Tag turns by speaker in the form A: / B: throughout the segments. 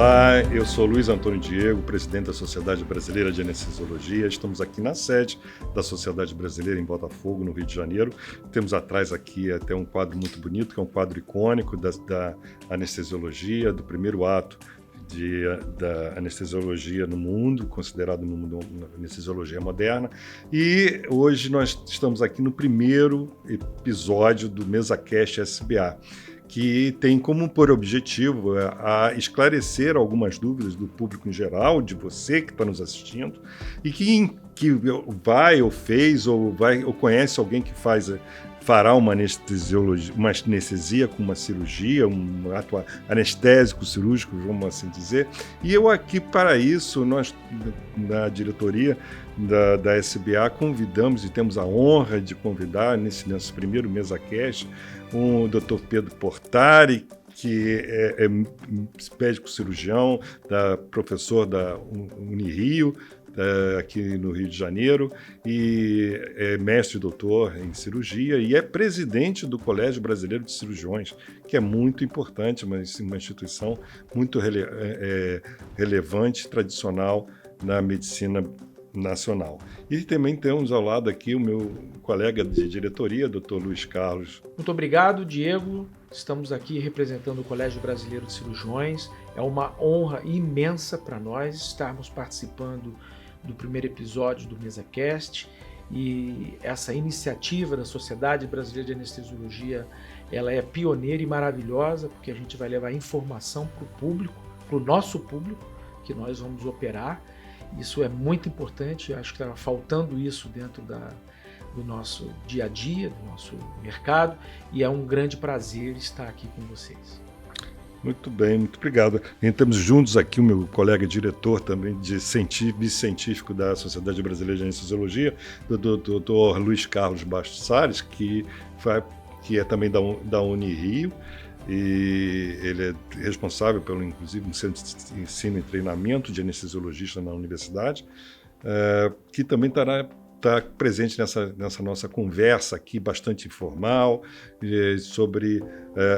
A: Olá, eu sou Luiz Antônio Diego, presidente da Sociedade Brasileira de Anestesiologia. Estamos aqui na sede da Sociedade Brasileira em Botafogo, no Rio de Janeiro. Temos atrás aqui até um quadro muito bonito, que é um quadro icônico da anestesiologia, do primeiro ato da anestesiologia no mundo, considerado no mundo uma anestesiologia moderna. E hoje nós estamos aqui no primeiro episódio do MesaCast SBA, que tem como por objetivo a esclarecer algumas dúvidas do público em geral, de você que está nos assistindo, e que vai ou fez ou conhece alguém que fará uma anestesia com uma cirurgia, um ato anestésico cirúrgico, vamos assim dizer. E eu aqui, para isso, nós, na diretoria da SBA, convidamos e temos a honra de convidar, nesse nosso primeiro MesaCast, o Dr. Pedro Portari, que é médico cirurgião, professor da Unirio, aqui no Rio de Janeiro, e é mestre e doutor em cirurgia e é presidente do Colégio Brasileiro de Cirurgiões, que é muito importante, uma instituição muito relevante, tradicional na medicina nacional. E também temos ao lado aqui o meu colega de diretoria, Dr. Luiz Carlos.
B: Muito obrigado, Diego. Estamos aqui representando o Colégio Brasileiro de Cirurgiões. É uma honra imensa para nós estarmos participando do primeiro episódio do MesaCast, e essa iniciativa da Sociedade Brasileira de Anestesiologia, ela é pioneira e maravilhosa, porque a gente vai levar informação para o público, para o nosso público, que nós vamos operar. Isso é muito importante, eu acho que estava faltando isso dentro do nosso dia a dia, do nosso mercado, e é um grande prazer estar aqui com vocês.
A: Muito bem, muito obrigado. Estamos juntos aqui o meu colega diretor também de vice-científico da Sociedade Brasileira de Anestesiologia, o Dr. Luiz Carlos Bastos Salles, que é também da Unirio, e ele é responsável pelo, inclusive, um centro de ensino e treinamento de anestesiologista na universidade, que também está presente nessa nossa conversa aqui, bastante informal, sobre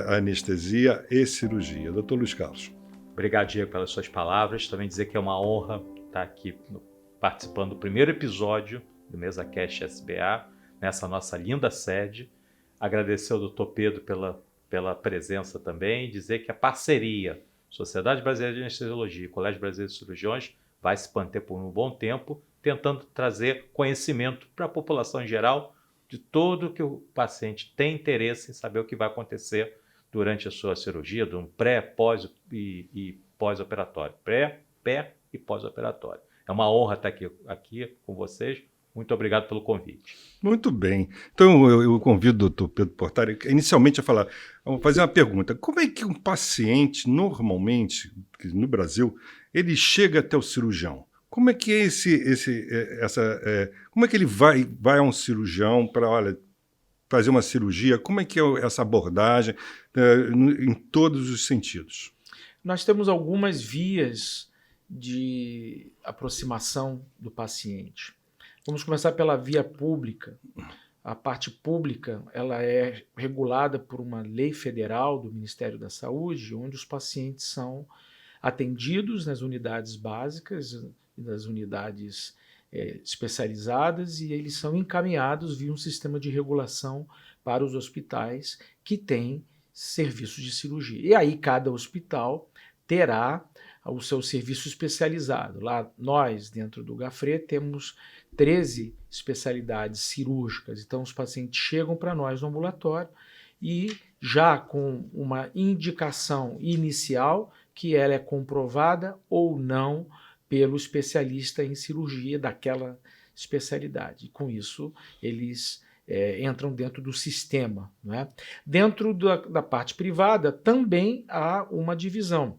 A: anestesia e cirurgia. Doutor Luiz Carlos.
C: Obrigado, Diego, pelas suas palavras. Também dizer que é uma honra estar aqui participando do primeiro episódio do MesaCast SBA, nessa nossa linda sede. Agradecer ao doutor Pedro pela presença também, dizer que a parceria Sociedade Brasileira de Anestesiologia e Colégio Brasileiro de Cirurgiões vai se manter por um bom tempo, tentando trazer conhecimento para a população em geral de tudo que o paciente tem interesse em saber o que vai acontecer durante a sua cirurgia, de um pré, pós e pós-operatório. Pré e pós-operatório. É uma honra estar aqui com vocês. Muito obrigado pelo convite.
A: Muito bem. Então eu convido o Dr. Pedro Portari inicialmente a fazer uma pergunta. Como é que um paciente, normalmente, no Brasil, ele chega até o cirurgião? Como é que é como é que ele vai a um cirurgião para, fazer uma cirurgia? Como é que é essa abordagem em todos os sentidos?
B: Nós temos algumas vias de aproximação do paciente. Vamos começar pela via pública. A parte pública, ela é regulada por uma lei federal do Ministério da Saúde, onde os pacientes são atendidos nas unidades básicas e das unidades especializadas, e eles são encaminhados via um sistema de regulação para os hospitais que têm serviços de cirurgia. E aí cada hospital terá o seu serviço especializado. Lá nós, dentro do Gafre, temos 13 especialidades cirúrgicas. Então os pacientes chegam para nós no ambulatório e já com uma indicação inicial que ela é comprovada ou não pelo especialista em cirurgia daquela especialidade. E com isso, eles entram dentro do sistema, né? Dentro da parte privada, também há uma divisão.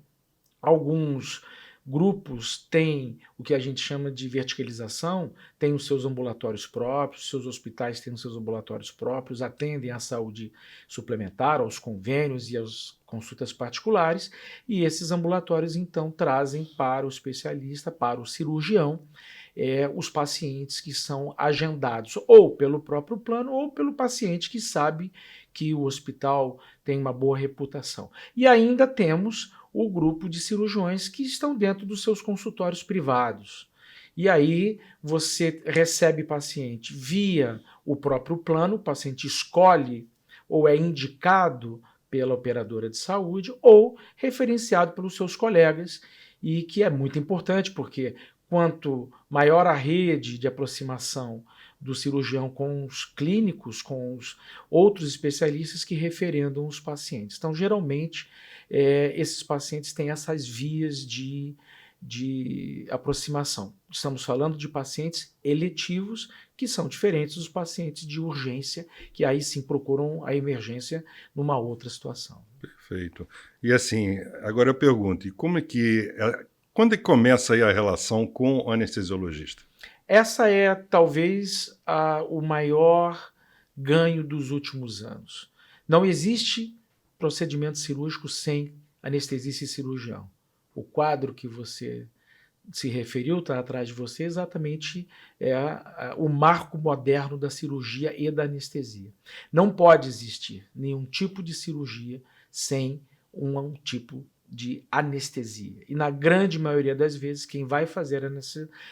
B: Alguns grupos têm o que a gente chama de verticalização, têm os seus ambulatórios próprios, seus hospitais têm os seus ambulatórios próprios, atendem à saúde suplementar, aos convênios e às consultas particulares, e esses ambulatórios então trazem para o especialista, para o cirurgião, os pacientes que são agendados ou pelo próprio plano ou pelo paciente que sabe que o hospital tem uma boa reputação. E ainda temos o grupo de cirurgiões que estão dentro dos seus consultórios privados. E aí você recebe paciente via o próprio plano, o paciente escolhe ou é indicado pela operadora de saúde ou referenciado pelos seus colegas, e que é muito importante porque quanto maior a rede de aproximação do cirurgião com os clínicos, com os outros especialistas que referendam os pacientes. Então, geralmente, esses pacientes têm essas vias de aproximação. Estamos falando de pacientes eletivos, que são diferentes dos pacientes de urgência, que aí sim procuram a emergência numa outra situação.
A: Perfeito. E assim, agora eu pergunto, quando é que começa aí a relação com o anestesiologista?
B: Essa é talvez o maior ganho dos últimos anos. Não existe procedimento cirúrgico sem anestesista e cirurgião. O quadro que você se referiu, está atrás de você, exatamente o marco moderno da cirurgia e da anestesia. Não pode existir nenhum tipo de cirurgia sem um tipo de anestesia. E na grande maioria das vezes, quem vai fazer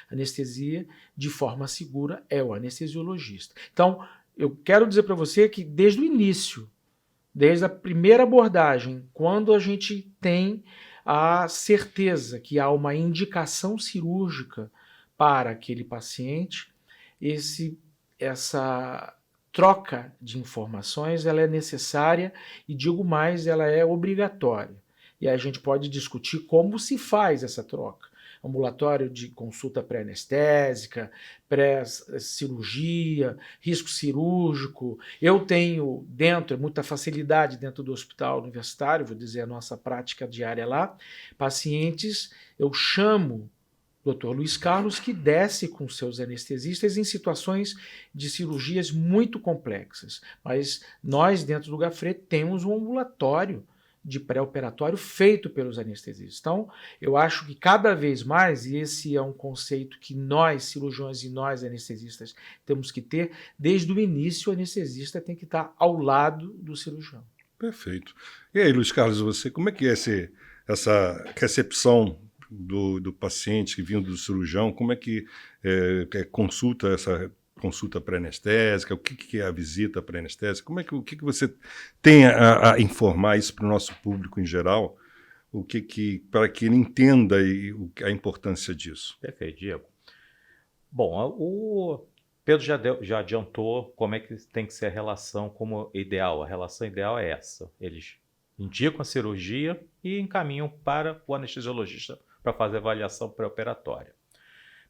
B: anestesia de forma segura é o anestesiologista. Então, eu quero dizer para você que desde o início, desde a primeira abordagem, quando a gente tem a certeza que há uma indicação cirúrgica para aquele paciente, essa troca de informações ela é necessária e, digo mais, ela é obrigatória. E aí a gente pode discutir como se faz essa troca. Ambulatório de consulta pré-anestésica, pré-cirurgia, risco cirúrgico. Eu tenho muita facilidade dentro do hospital universitário, vou dizer a nossa prática diária lá, pacientes, eu chamo o Dr. Luiz Carlos, que desce com seus anestesistas em situações de cirurgias muito complexas. Mas nós, dentro do Gafret, temos um ambulatório de pré-operatório feito pelos anestesistas. Então, eu acho que cada vez mais, e esse é um conceito que nós, cirurgiões e nós, anestesistas, temos que ter, desde o início, o anestesista tem que estar ao lado do cirurgião.
A: Perfeito. E aí, Luiz Carlos, você, como é que é essa recepção do paciente vindo do cirurgião? Como é que consulta essa consulta pré-anestésica? O que é a visita pré-anestésica? O que você tem a informar isso para o nosso público em geral? Para que ele entenda a importância disso.
C: Perfeito, Diego. Bom, o Pedro já adiantou como é que tem que ser a relação como ideal. A relação ideal é essa. Eles indicam a cirurgia e encaminham para o anestesiologista para fazer a avaliação pré-operatória.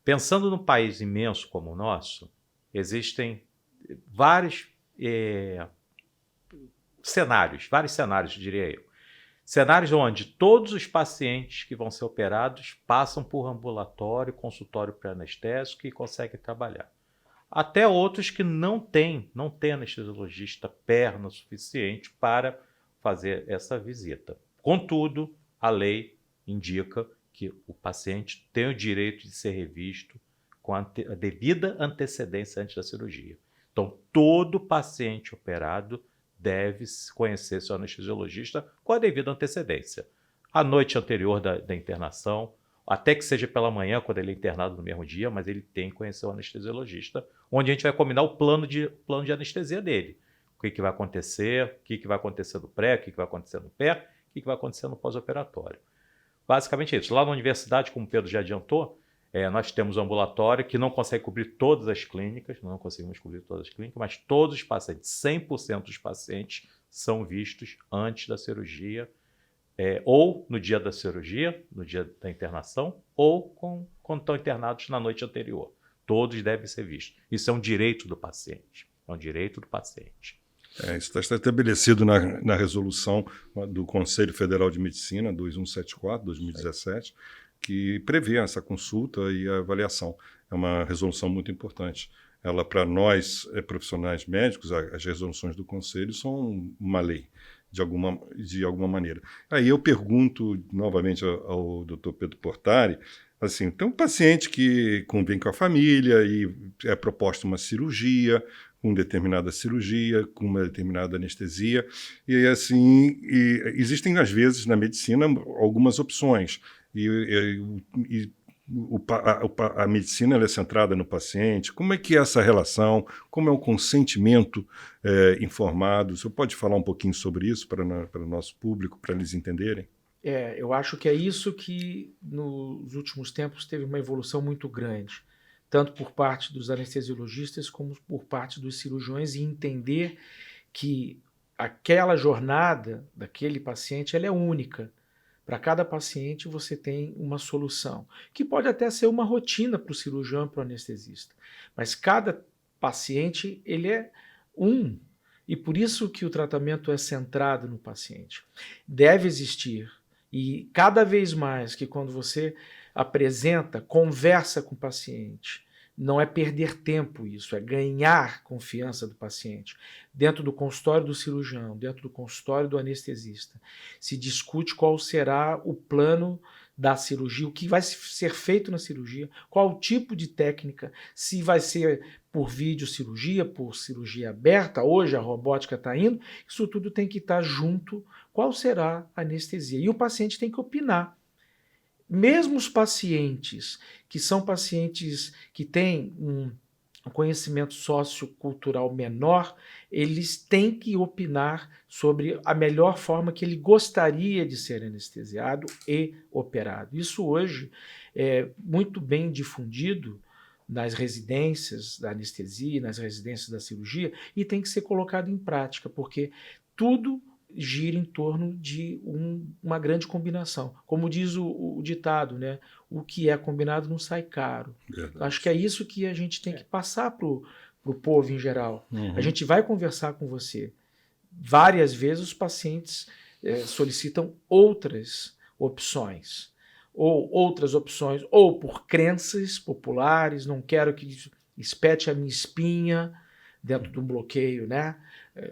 C: Pensando num país imenso como o nosso, existem vários cenários, diria eu. Cenários onde todos os pacientes que vão ser operados passam por ambulatório, consultório pré-anestésico e conseguem trabalhar. Até outros que não têm anestesiologista perna suficiente para fazer essa visita. Contudo, a lei indica que o paciente tem o direito de ser revisto com a devida antecedência antes da cirurgia. Então, todo paciente operado deve conhecer seu anestesiologista com a devida antecedência. A noite anterior da internação, até que seja pela manhã, quando ele é internado no mesmo dia, mas ele tem que conhecer o anestesiologista, onde a gente vai combinar o plano de anestesia dele. O que vai acontecer, o que vai acontecer no pré, o que vai acontecer no pé, o que vai acontecer no pós-operatório. Basicamente é isso. Lá na universidade, como o Pedro já adiantou, nós temos um ambulatório que não consegue cobrir todas as clínicas, não conseguimos cobrir todas as clínicas, mas todos os pacientes, 100% dos pacientes são vistos antes da cirurgia, ou no dia da cirurgia, no dia da internação, ou quando estão internados na noite anterior. Todos devem ser vistos. Isso é um direito do paciente. É um direito do paciente.
A: Isso está estabelecido na resolução do Conselho Federal de Medicina 2174, 2017, que prevê essa consulta e a avaliação. É uma resolução muito importante. Ela, para nós, profissionais médicos, as resoluções do Conselho são uma lei, de alguma maneira. Aí eu pergunto novamente ao Dr. Pedro Portari, assim, tem um paciente que convém com a família e é proposta uma cirurgia, com determinada cirurgia, com uma determinada anestesia. E assim, existem, às vezes, na medicina, algumas opções. A medicina ela é centrada no paciente. Como é que é essa relação? Como é o consentimento informado? Você pode falar um pouquinho sobre isso para o nosso público, para eles entenderem?
B: Eu acho que é isso que nos últimos tempos teve uma evolução muito grande, tanto por parte dos anestesiologistas como por parte dos cirurgiões, e entender que aquela jornada daquele paciente ela é única. Para cada paciente você tem uma solução, que pode até ser uma rotina para o cirurgião e para o anestesista, mas cada paciente ele é um, e por isso que o tratamento é centrado no paciente. Deve existir, e cada vez mais que quando você apresenta, conversa com o paciente, não é perder tempo isso, é ganhar confiança do paciente. Dentro do consultório do cirurgião, dentro do consultório do anestesista, se discute qual será o plano da cirurgia, o que vai ser feito na cirurgia, qual o tipo de técnica, se vai ser por videocirurgia, por cirurgia aberta, hoje a robótica está indo, isso tudo tem que estar junto, qual será a anestesia. E o paciente tem que opinar. Mesmo os pacientes que são pacientes que têm um conhecimento sociocultural menor, eles têm que opinar sobre a melhor forma que ele gostaria de ser anestesiado e operado. Isso hoje é muito bem difundido nas residências da anestesia, nas residências da cirurgia, e tem que ser colocado em prática, porque tudo gira em torno de uma grande combinação. Como diz o ditado, né? O que é combinado não sai caro. Acho que é isso que a gente tem que passar para o povo em geral. A gente vai conversar com você. Várias vezes os pacientes solicitam outras opções, ou por crenças populares, não quero que espete a minha espinha dentro de um bloqueio, né?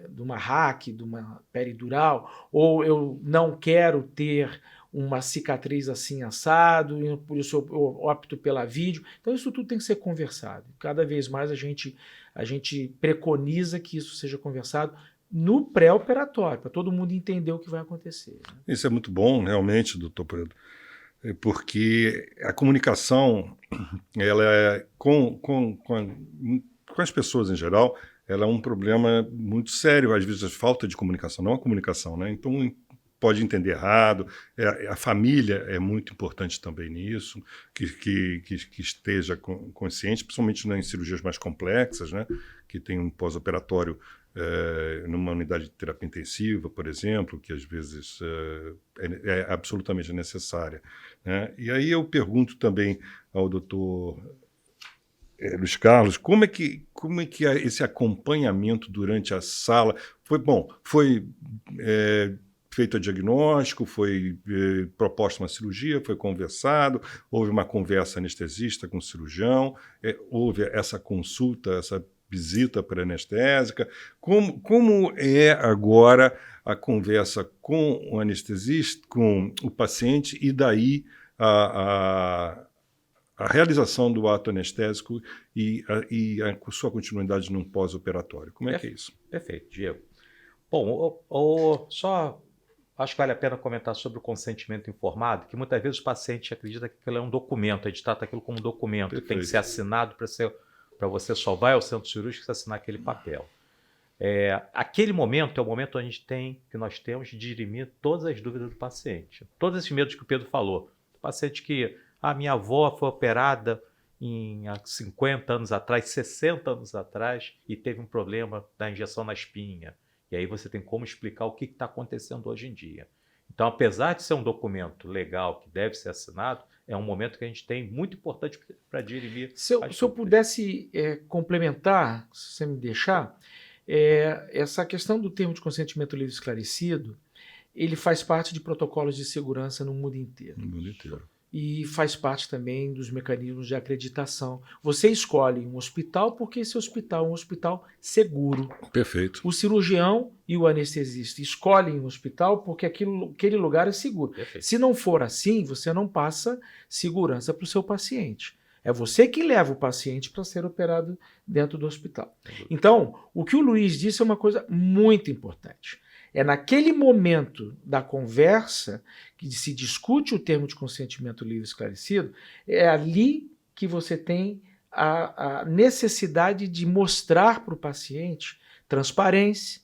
B: De uma RAC, de uma peridural, ou eu não quero ter uma cicatriz assim assado, e por isso eu opto pela vídeo. Então isso tudo tem que ser conversado. Cada vez mais a gente preconiza que isso seja conversado no pré-operatório, para todo mundo entender o que vai acontecer. Né?
A: Isso é muito bom, realmente, doutor Pedro, porque a comunicação, ela é com as pessoas em geral, ela é um problema muito sério, às vezes a falta de comunicação, não a comunicação, né? Então pode entender errado, a família é muito importante também nisso, que esteja consciente, principalmente em cirurgias mais complexas, né? Que tem um pós-operatório numa unidade de terapia intensiva, por exemplo, que às vezes é absolutamente necessária, né? E aí eu pergunto também ao doutor Luiz Carlos, como é que esse acompanhamento durante a sala foi feito o diagnóstico, foi proposta uma cirurgia, foi conversado, houve uma conversa anestesista com o cirurgião, houve essa consulta, essa visita pré-anestésica. Como é agora a conversa com o anestesista, com o paciente, e daí a realização do ato anestésico e a sua continuidade num pós-operatório? Como é que é isso?
C: Perfeito, Diego. Bom, só acho que vale a pena comentar sobre o consentimento informado, que muitas vezes o paciente acredita que aquilo é um documento, a gente trata aquilo como um documento,
A: Perfeito.
C: Tem que ser assinado para você só vai ao centro cirúrgico e assinar aquele papel. Aquele momento é o momento onde nós temos de dirimir todas as dúvidas do paciente. Todos esses medos que o Pedro falou. O paciente que, minha avó foi operada há 50 anos atrás, 60 anos atrás, e teve um problema da injeção na espinha. E aí você tem como explicar o que está acontecendo hoje em dia. Então, apesar de ser um documento legal que deve ser assinado, é um momento que a gente tem muito importante para dirimir.
B: Se eu pudesse complementar, se você me deixar, essa questão do termo de consentimento livre e esclarecido, ele faz parte de protocolos de segurança no mundo inteiro.
A: No mundo inteiro.
B: E faz parte também dos mecanismos de acreditação. Você escolhe um hospital porque esse hospital é um hospital seguro.
A: Perfeito.
B: O cirurgião e o anestesista escolhem um hospital porque aquele lugar é seguro.
C: Perfeito.
B: Se não for assim, você não passa segurança para o seu paciente. É você que leva o paciente para ser operado dentro do hospital. Então, o que o Luiz disse é uma coisa muito importante. É naquele momento da conversa que se discute o termo de consentimento livre e esclarecido, é ali que você tem a necessidade de mostrar para o paciente transparência,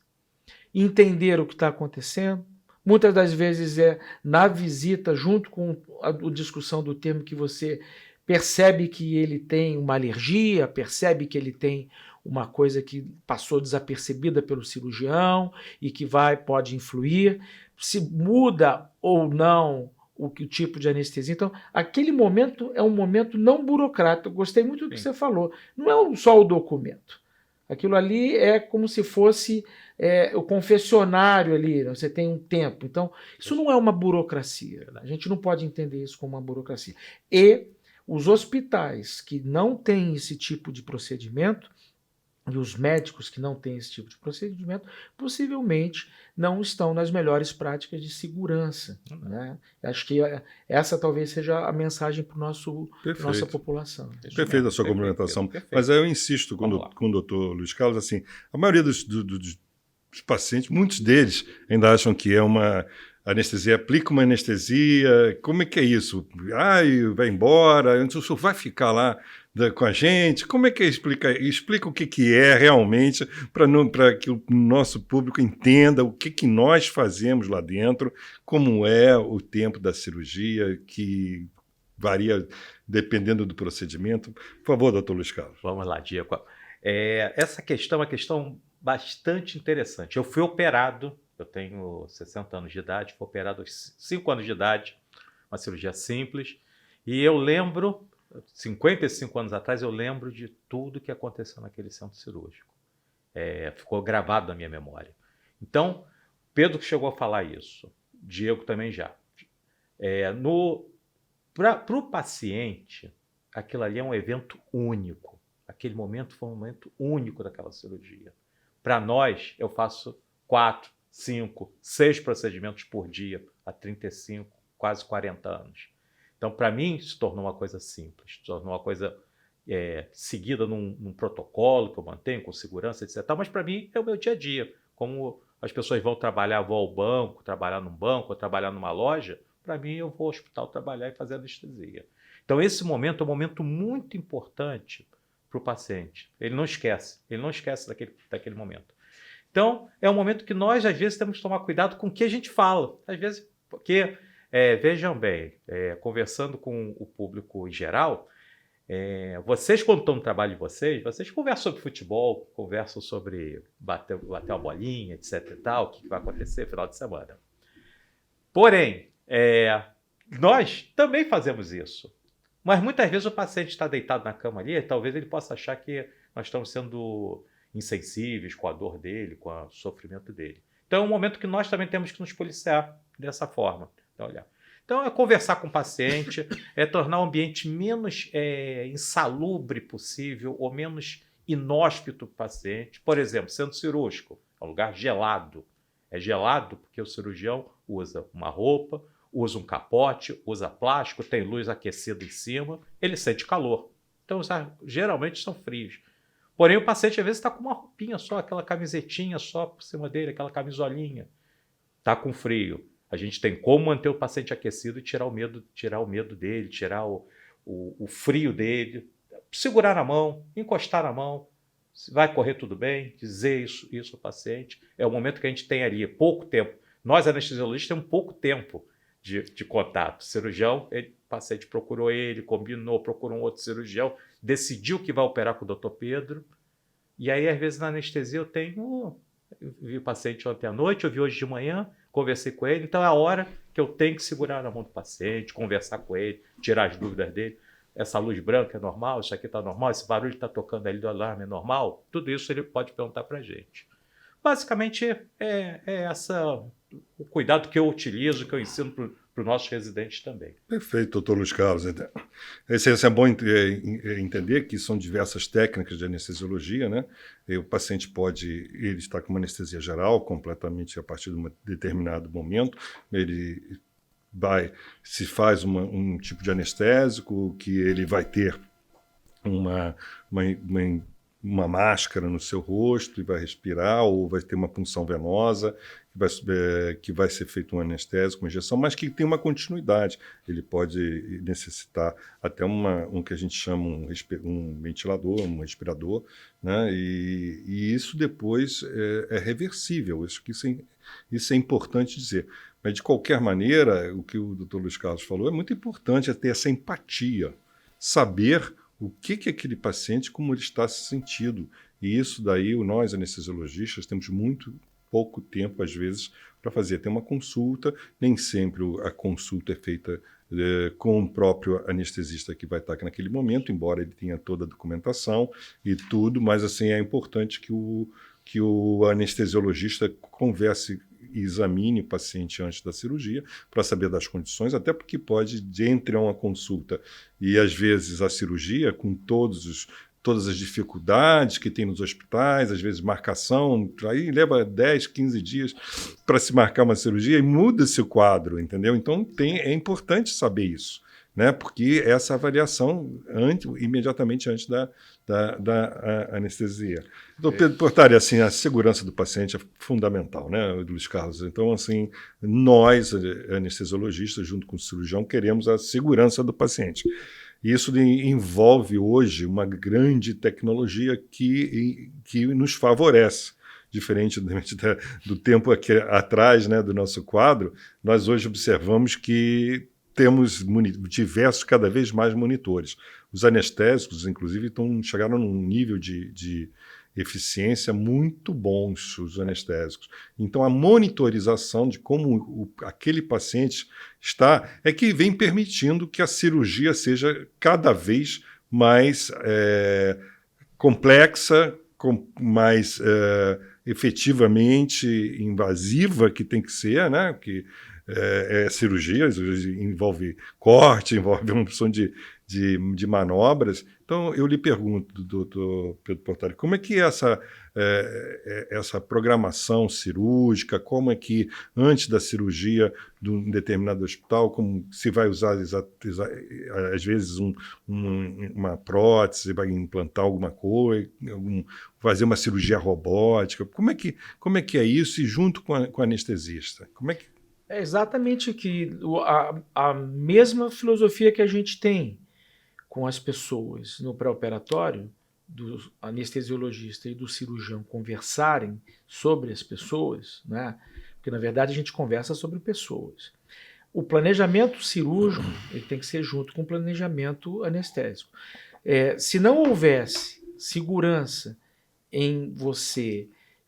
B: entender o que está acontecendo. Muitas das vezes é na visita, junto com a discussão do termo, que você percebe que ele tem uma alergia, percebe que ele tem uma coisa que passou desapercebida pelo cirurgião e que pode influir, se muda ou não o tipo de anestesia. Então, aquele momento é um momento não burocrático. Eu gostei muito do que você falou. Não é só o documento. Aquilo ali é como se fosse o confessionário ali, você tem um tempo. Então, isso não é uma burocracia. A gente não pode entender isso como uma burocracia. E os hospitais que não têm esse tipo de procedimento, e os médicos que não têm esse tipo de procedimento, possivelmente não estão nas melhores práticas de segurança. Né? Acho que essa talvez seja a mensagem para a nossa população.
A: Perfeita a sua complementação. Mas aí eu insisto com o doutor Luiz Carlos, assim, a maioria dos pacientes, muitos deles ainda acham que é uma anestesia, aplica uma anestesia, como é que é isso? Vai embora, o senhor vai ficar lá com a gente? Como é que explica o que é realmente para que o nosso público entenda o que nós fazemos lá dentro, como é o tempo da cirurgia, que varia dependendo do procedimento. Por favor, doutor Luiz Carlos.
C: Vamos lá, Diego. Essa questão é uma questão bastante interessante. Eu fui operado, eu tenho 60 anos de idade, fui operado aos 5 anos de idade, uma cirurgia simples, e eu lembro, 55 anos atrás, eu lembro de tudo que aconteceu naquele centro cirúrgico. Ficou gravado na minha memória. Então, Pedro chegou a falar isso, Diego também já. Para o paciente, aquilo ali é um evento único. Aquele momento foi um momento único daquela cirurgia. Para nós, eu faço 4, 5, 6 procedimentos por dia há 35, quase 40 anos. Então, para mim, se tornou uma coisa simples, se tornou uma coisa seguida num protocolo que eu mantenho, com segurança, etc. Mas, para mim, é o meu dia a dia. Como as pessoas vão trabalhar, vão ao banco, trabalhar num banco, ou trabalhar numa loja, para mim, eu vou ao hospital trabalhar e fazer anestesia. Então, esse momento é um momento muito importante para o paciente. Ele não esquece daquele momento. Então, é um momento que nós, às vezes, temos que tomar cuidado com o que a gente fala. Às vezes, porque, vejam bem, conversando com o público em geral, vocês, quando estão no trabalho de vocês conversam sobre futebol, conversam sobre bater uma bolinha, etc. e tal, o que vai acontecer no final de semana. Porém, nós também fazemos isso. Mas muitas vezes o paciente está deitado na cama ali, talvez ele possa achar que nós estamos sendo insensíveis com a dor dele, com o sofrimento dele. Então é um momento que nós também temos que nos policiar dessa forma. Então é conversar com o paciente, tornar o ambiente menos insalubre possível ou menos inóspito para o paciente. Por exemplo, centro cirúrgico, é um lugar gelado. É gelado porque o cirurgião usa uma roupa, usa um capote, usa plástico, tem luz aquecida em cima, ele sente calor. Então, geralmente são frios. Porém, o paciente às vezes está com uma roupinha só, aquela camisetinha só por cima dele, aquela camisolinha. Está com frio. A gente tem como manter o paciente aquecido e tirar o medo dele, tirar o frio dele, segurar na mão, encostar na mão, vai correr tudo bem, dizer isso ao paciente. É o momento que a gente tem ali pouco tempo. Nós, anestesiologistas, temos pouco tempo de contato. O cirurgião, o paciente procurou ele, combinou, procurou um outro cirurgião, decidiu que vai operar com o doutor Pedro. E aí, às vezes, na anestesia, eu vi o paciente ontem à noite, eu vi hoje de manhã, conversei com ele. Então, é a hora que eu tenho que segurar na mão do paciente, conversar com ele, tirar as dúvidas dele. Essa luz branca é normal? Isso aqui está normal? Esse barulho que está tocando ali do alarme é normal? Tudo isso ele pode perguntar para a gente. Basicamente, o cuidado que eu utilizo, que eu ensino para os nossos residentes também.
A: Perfeito, doutor Luiz Carlos. É bom entender que são diversas técnicas de anestesiologia, né? O paciente ele está com uma anestesia geral, completamente a partir de um determinado momento, se faz um tipo de anestésico que ele vai ter uma, uma, uma máscara no seu rosto e vai respirar, ou vai ter uma punção venosa, que vai ser feito um anestésico, uma injeção, mas que tem uma continuidade. Ele pode necessitar até um que a gente chama um ventilador, um respirador, né? E isso depois é reversível. Isso é importante dizer. Mas, de qualquer maneira, o que o Dr. Luiz Carlos falou é muito importante, é ter essa empatia, saber o que aquele paciente, como ele está se sentindo. E isso daí, nós anestesiologistas, temos muito pouco tempo, às vezes, para fazer. Tem uma consulta, nem sempre a consulta é feita com o próprio anestesista que vai estar aqui naquele momento, embora ele tenha toda a documentação e tudo, mas assim, é importante que o anestesiologista converse e examine o paciente antes da cirurgia para saber das condições, até porque pode, entre uma consulta e, às vezes, a cirurgia, com todas as dificuldades que tem nos hospitais, às vezes marcação, aí leva 10, 15 dias para se marcar uma cirurgia e muda-se o quadro, entendeu? Então é importante saber isso, né? Porque essa avaliação imediatamente antes da anestesia. Então, Pedro Portari, assim, a segurança do paciente é fundamental, né, Luiz Carlos? Então, assim, nós, anestesiologistas, junto com o cirurgião, queremos a segurança do paciente. Isso envolve hoje uma grande tecnologia que nos favorece. Diferente do tempo aqui atrás, né, do nosso quadro, nós hoje observamos que temos diversos, cada vez mais monitores. Os anestésicos, inclusive, chegaram num nível de eficiência muito bons, os anestésicos. Então, a monitorização de como aquele paciente está é que vem permitindo que a cirurgia seja cada vez mais complexa, mais efetivamente invasiva, que tem que ser, né? Que cirurgia, envolve corte, envolve uma opção de manobras. Então, eu lhe pergunto, doutor Pedro Portari, como é que é essa programação cirúrgica, como é que, antes da cirurgia de um determinado hospital, como se vai usar, às vezes, uma prótese, vai implantar alguma coisa, fazer uma cirurgia robótica, como é que é isso, e junto com o anestesista? Como é que...
B: É exatamente a mesma filosofia que a gente tem com as pessoas no pré-operatório, do anestesiologista e do cirurgião conversarem sobre as pessoas, né? Porque, na verdade, a gente conversa sobre pessoas. O planejamento cirúrgico ele tem que ser junto com o planejamento anestésico. Se não houvesse segurança em você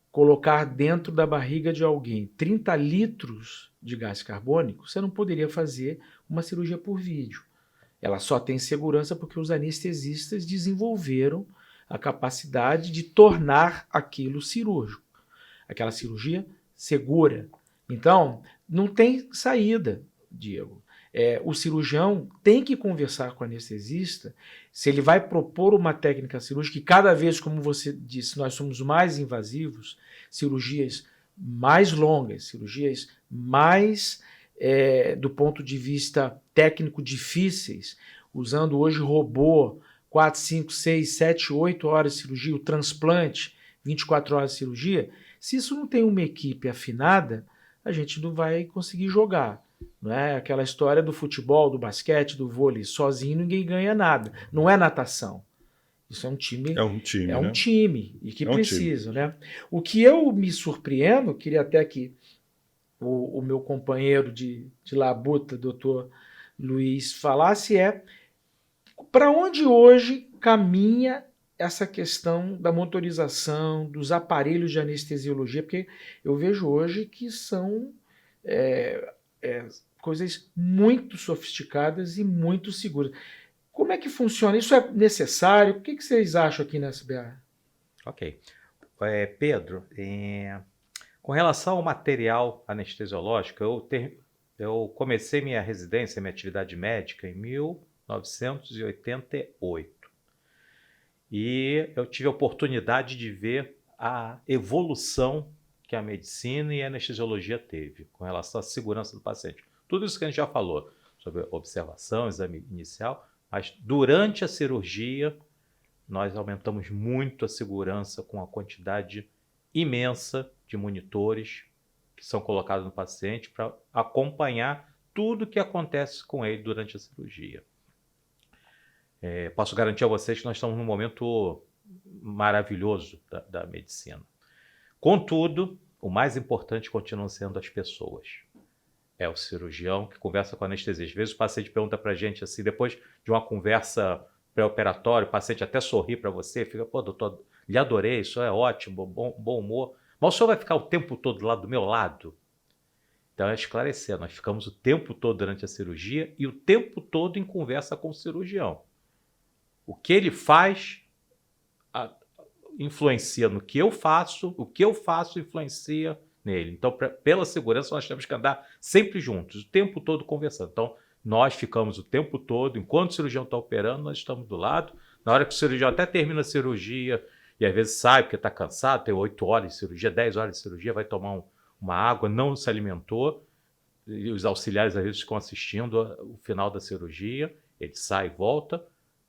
B: colocar dentro da barriga de alguém 30 litros de gás carbônico, você não poderia fazer uma cirurgia por vídeo. Ela só tem segurança porque os anestesistas desenvolveram a capacidade de tornar aquilo cirúrgico, aquela cirurgia segura. Então, não tem saída, Diego. O cirurgião tem que conversar com o anestesista se ele vai propor uma técnica cirúrgica, e cada vez, como você disse, nós somos mais invasivos, cirurgias mais longas, cirurgias mais, do ponto de vista técnico, difíceis, usando hoje robô, 4, 5, 6, 7, 8 horas de cirurgia, o transplante, 24 horas de cirurgia. Se isso não tem uma equipe afinada, a gente não vai conseguir jogar. Não é aquela história do futebol, do basquete, do vôlei, sozinho ninguém ganha nada. Não é natação. Isso é um time.
A: É um time.
B: É um time e que precisa,
A: time.
B: Né? O que eu me surpreendo, queria até que o meu companheiro de labuta, doutor Luiz, falasse, para onde hoje caminha essa questão da motorização, dos aparelhos de anestesiologia, porque eu vejo hoje que são coisas muito sofisticadas e muito seguras. Como é que funciona? Isso é necessário? O que vocês acham aqui na SBA?
C: Ok. Pedro, com relação ao material anestesiológico, eu comecei minha residência, minha atividade médica em 1988. E eu tive a oportunidade de ver a evolução que a medicina e a anestesiologia teve com relação à segurança do paciente. Tudo isso que a gente já falou, sobre observação, exame inicial, mas durante a cirurgia nós aumentamos muito a segurança com a quantidade imensa de monitores que são colocados no paciente para acompanhar tudo que acontece com ele durante a cirurgia. Posso garantir a vocês que nós estamos num momento maravilhoso da medicina. Contudo, o mais importante continua sendo as pessoas. É o cirurgião que conversa com o anestesista. Às vezes o paciente pergunta para a gente assim, depois de uma conversa pré-operatória, o paciente até sorri para você, fica, pô, doutor, lhe adorei, isso é ótimo, bom humor, mas o senhor vai ficar o tempo todo lá do meu lado? Então é esclarecer, nós ficamos o tempo todo durante a cirurgia e o tempo todo em conversa com o cirurgião. O que ele faz influencia no que eu faço, o que eu faço influencia nele. Então, pela segurança, nós temos que andar sempre juntos, o tempo todo conversando. Então, nós ficamos o tempo todo, enquanto o cirurgião está operando, nós estamos do lado. Na hora que o cirurgião até termina a cirurgia, e às vezes sai porque está cansado, tem 8 horas de cirurgia, 10 horas de cirurgia, vai tomar uma água, não se alimentou, e os auxiliares às vezes ficam assistindo o final da cirurgia, ele sai e volta,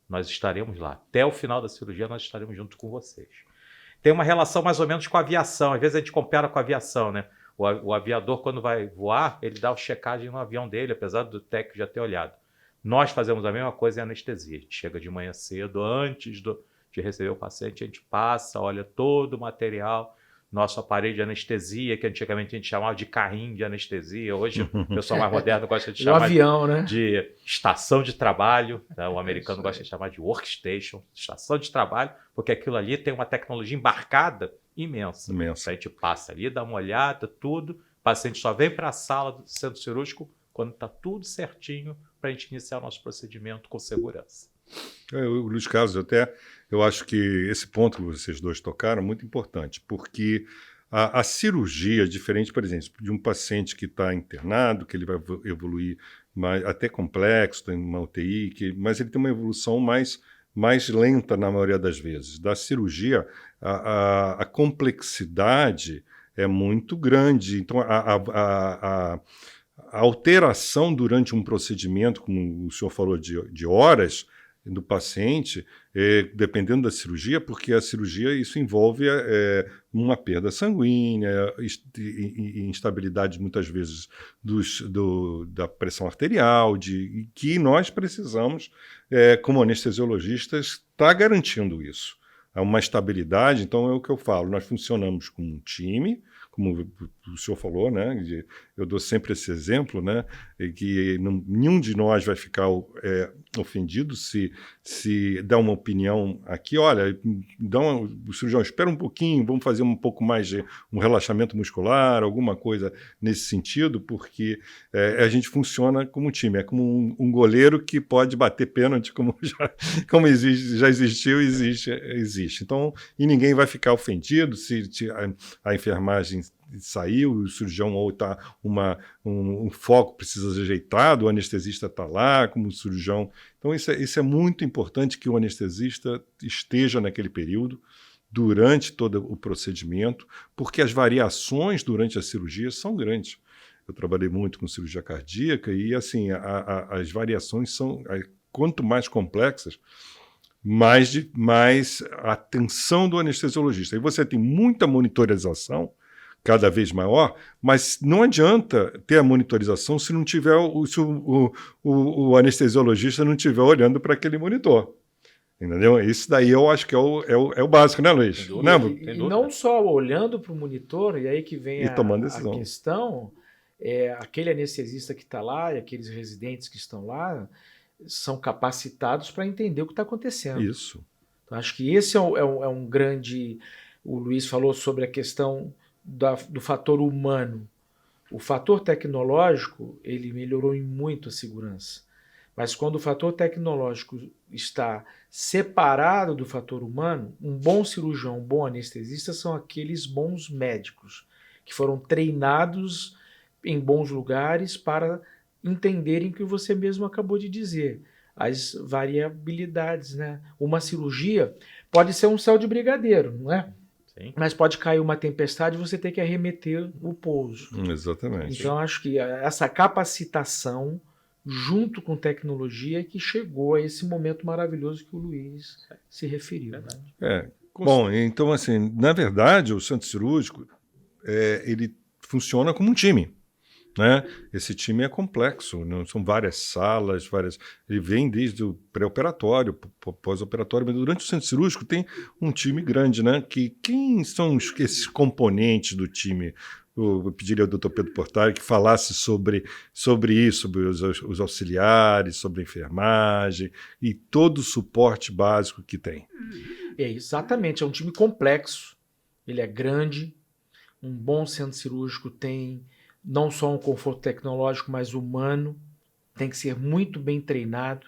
C: nós estaremos lá. Até o final da cirurgia, nós estaremos junto com vocês. Tem uma relação mais ou menos com a aviação. Às vezes a gente compara com a aviação, né? O aviador, quando vai voar, ele dá a checagem no avião dele, apesar do técnico já ter olhado. Nós fazemos a mesma coisa em anestesia. A gente chega de manhã cedo, antes de receber o paciente, a gente passa, olha todo o material, nosso aparelho de anestesia, que antigamente a gente chamava de carrinho de anestesia, hoje o pessoal mais moderno gosta de chamar
B: avião, né?
C: de estação de trabalho, né? O americano gosta de chamar de workstation, estação de trabalho, porque aquilo ali tem uma tecnologia embarcada imensa. A gente passa ali, dá uma olhada, tudo, o paciente só vem para a sala do centro cirúrgico quando está tudo certinho para a gente iniciar o nosso procedimento com segurança.
A: Luiz Carlos, eu acho que esse ponto que vocês dois tocaram é muito importante, porque a cirurgia, diferente, por exemplo, de um paciente que está internado, que ele vai evoluir até complexo, tem uma UTI, mas ele tem uma evolução mais lenta na maioria das vezes. Da cirurgia, a complexidade é muito grande, então a alteração durante um procedimento, como o senhor falou, de horas, do paciente, dependendo da cirurgia, porque a cirurgia isso envolve uma perda sanguínea, instabilidade muitas vezes da pressão arterial, que nós precisamos, como anestesiologistas, estar garantindo isso. Há uma estabilidade, então é o que eu falo, nós funcionamos como um time, como o senhor falou, né? Eu dou sempre esse exemplo, né? Que nenhum de nós vai ficar ofendido se der uma opinião aqui, olha, o cirurgião espera um pouquinho, vamos fazer um pouco mais de um relaxamento muscular, alguma coisa nesse sentido, porque a gente funciona como um time, é como um goleiro que pode bater pênalti, como já existiu e existe. Então, e ninguém vai ficar ofendido se a enfermagem saiu, o cirurgião ou está um foco precisa ser ajeitado, o anestesista está lá como cirurgião. Então isso é muito importante que o anestesista esteja naquele período, durante todo o procedimento, porque as variações durante a cirurgia são grandes. Eu trabalhei muito com cirurgia cardíaca e assim as variações são, quanto mais complexas, mais a atenção do anestesiologista. E você tem muita monitorização, cada vez maior, mas não adianta ter a monitorização se não tiver o anestesiologista não estiver olhando para aquele monitor. Entendeu? Isso daí eu acho que é o básico, né, Luiz?
B: E não só olhando para o monitor, e aí que vem a questão, aquele anestesista que está lá e aqueles residentes que estão lá são capacitados para entender o que está acontecendo.
A: Isso.
B: Então, acho que esse é um grande... O Luiz falou sobre a questão do fator humano. O fator tecnológico, ele melhorou em muito a segurança. Mas quando o fator tecnológico está separado do fator humano, um bom cirurgião, um bom anestesista são aqueles bons médicos que foram treinados em bons lugares para entenderem o que você mesmo acabou de dizer, as variabilidades, né? Uma cirurgia pode ser um céu de brigadeiro, não é? Sim. Mas pode cair uma tempestade e você ter que arremeter o pouso.
A: Exatamente.
B: Então, acho que essa capacitação junto com tecnologia, que chegou a esse momento maravilhoso que o Luiz se referiu. Né?
A: Bom, então, assim, na verdade, o centro cirúrgico, ele funciona como um time. Né? Esse time é complexo, né? São várias salas, ele vem desde o pré-operatório, pós-operatório, mas durante o centro cirúrgico tem um time grande, né? Quem são esses componentes do time? Eu pediria ao Dr. Pedro Portari que falasse sobre isso, sobre os auxiliares, sobre a enfermagem e todo o suporte básico que tem.
B: Exatamente, é um time complexo, ele é grande, um bom centro cirúrgico tem não só um conforto tecnológico, mas humano, tem que ser muito bem treinado.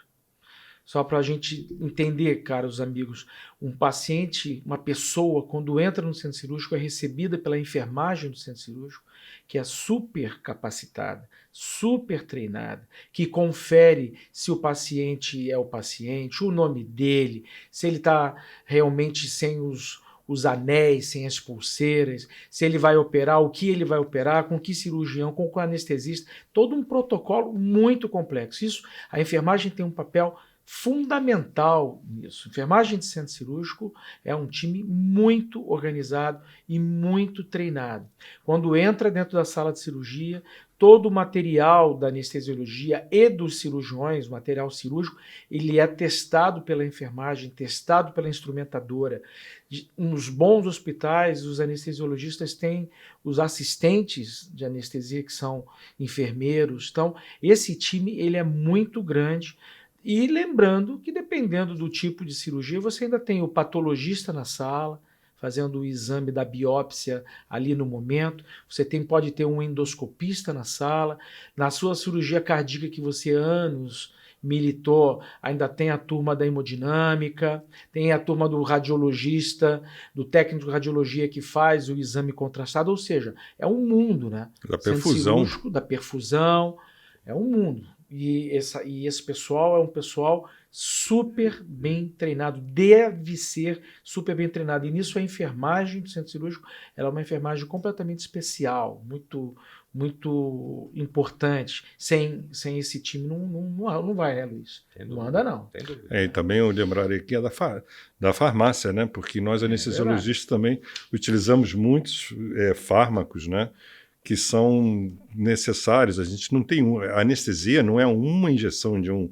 B: Só para a gente entender, caros amigos, um paciente, uma pessoa, quando entra no centro cirúrgico, é recebida pela enfermagem do centro cirúrgico, que é super capacitada, super treinada, que confere se o paciente é o paciente, o nome dele, se ele está realmente sem os anéis, sem as pulseiras, se ele vai operar, o que ele vai operar, com que cirurgião, com que anestesista, todo um protocolo muito complexo. Isso, a enfermagem tem um papel fundamental nisso. Enfermagem de centro cirúrgico é um time muito organizado e muito treinado. Quando entra dentro da sala de cirurgia, todo o material da anestesiologia e dos cirurgiões, o material cirúrgico, ele é testado pela enfermagem, testado pela instrumentadora. Nos bons hospitais, os anestesiologistas têm os assistentes de anestesia, que são enfermeiros. Então, esse time ele é muito grande. E lembrando que, dependendo do tipo de cirurgia, você ainda tem o patologista na sala, fazendo o exame da biópsia ali no momento. Você pode ter um endoscopista na sala. Na sua cirurgia cardíaca, que você anos militou, ainda tem a turma da hemodinâmica, tem a turma do radiologista, do técnico de radiologia que faz o exame contrastado. Ou seja, é um mundo, né?
A: Da perfusão.
B: Da perfusão, é um mundo. E esse pessoal é um pessoal super bem treinado, deve ser super bem treinado. E nisso a enfermagem do centro cirúrgico ela é uma enfermagem completamente especial, muito, muito importante. Sem esse time não vai, né, Luiz? Não anda, não.
A: E também eu lembrarei aqui da farmácia, né? Porque nós anestesiologistas também utilizamos muitos fármacos, né? Que são necessários. A gente não tem a anestesia não é uma injeção de um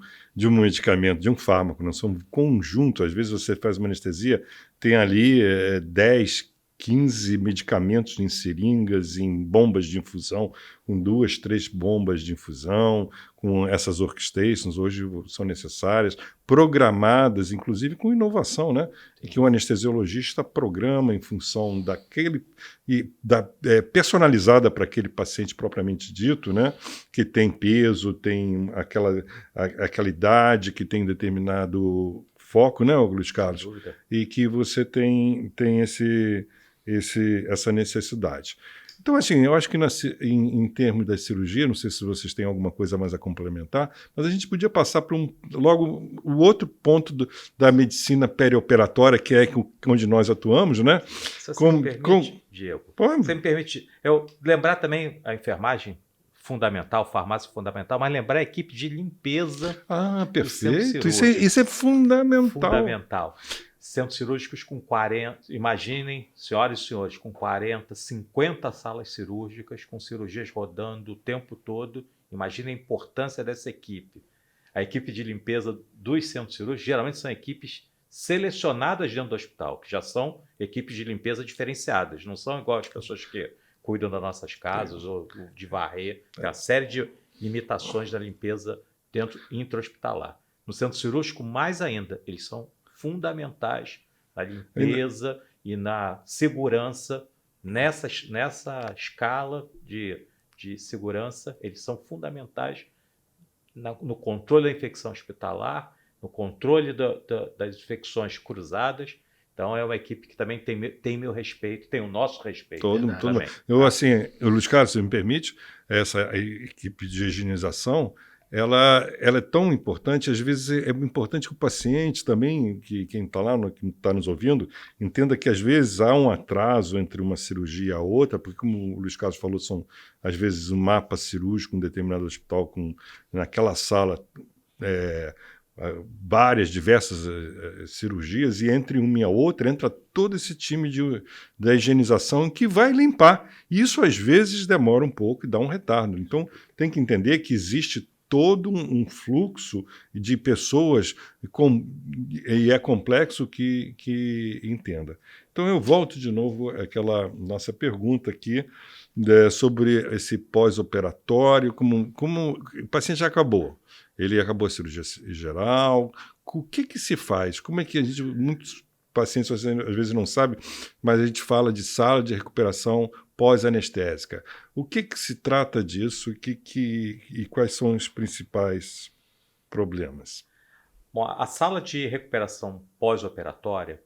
A: medicamento, de um fármaco, não são um conjunto. Às vezes você faz uma anestesia, tem ali 10, 15 medicamentos em seringas, em bombas de infusão, com 2, 3 bombas de infusão, com essas workstations, hoje são necessárias, programadas, inclusive com inovação, né? Em que o anestesiologista programa em função personalizada para aquele paciente propriamente dito, né? Que tem peso, tem aquela idade, que tem determinado foco, né, Luiz Carlos? E que você tem essa necessidade. Então, assim, eu acho que em termos da cirurgia, não sei se vocês têm alguma coisa mais a complementar, mas a gente podia passar para logo o outro ponto da medicina perioperatória, que é onde nós atuamos, né?
C: Se você me permite, Diego, você me permite eu lembrar também a enfermagem fundamental, farmácia fundamental, mas lembrar a equipe de limpeza.
A: Perfeito. Isso é fundamental.
C: Fundamental. Centros cirúrgicos com 40, imaginem, senhoras e senhores, com 40, 50 salas cirúrgicas, com cirurgias rodando o tempo todo. Imaginem a importância dessa equipe. A equipe de limpeza dos centros cirúrgicos geralmente são equipes selecionadas dentro do hospital, que já são equipes de limpeza diferenciadas, não são igual as pessoas que cuidam das nossas casas ou de varrer. Tem uma série de limitações da limpeza intra-hospitalar. No centro cirúrgico, mais ainda, eles são fundamentais na limpeza e na segurança. Nessa escala de segurança, eles são fundamentais no controle da infecção hospitalar, no controle das infecções cruzadas. Então, é uma equipe que também tem meu respeito, tem o nosso respeito.
A: Eu, Luiz Carlos, se me permite, essa equipe de higienização, ela é tão importante, às vezes é importante que o paciente também, que quem está lá, que está nos ouvindo, entenda que às vezes há um atraso entre uma cirurgia e a outra, porque como o Luiz Carlos falou, são às vezes um mapa cirúrgico, um determinado hospital, naquela sala, várias, diversas cirurgias, e entre uma e a outra entra todo esse time da higienização que vai limpar. E isso às vezes demora um pouco e dá um retardo. Então tem que entender que existe todo um fluxo de pessoas e é complexo que entenda. Então eu volto de novo àquela nossa pergunta aqui sobre esse pós-operatório, como o paciente já acabou. Ele acabou a cirurgia geral. O que se faz? Como é que muitos pacientes às vezes não sabem, mas a gente fala de sala de recuperação pós-anestésica. O que se trata disso e quais são os principais problemas?
C: Bom, a sala de recuperação pós-operatória,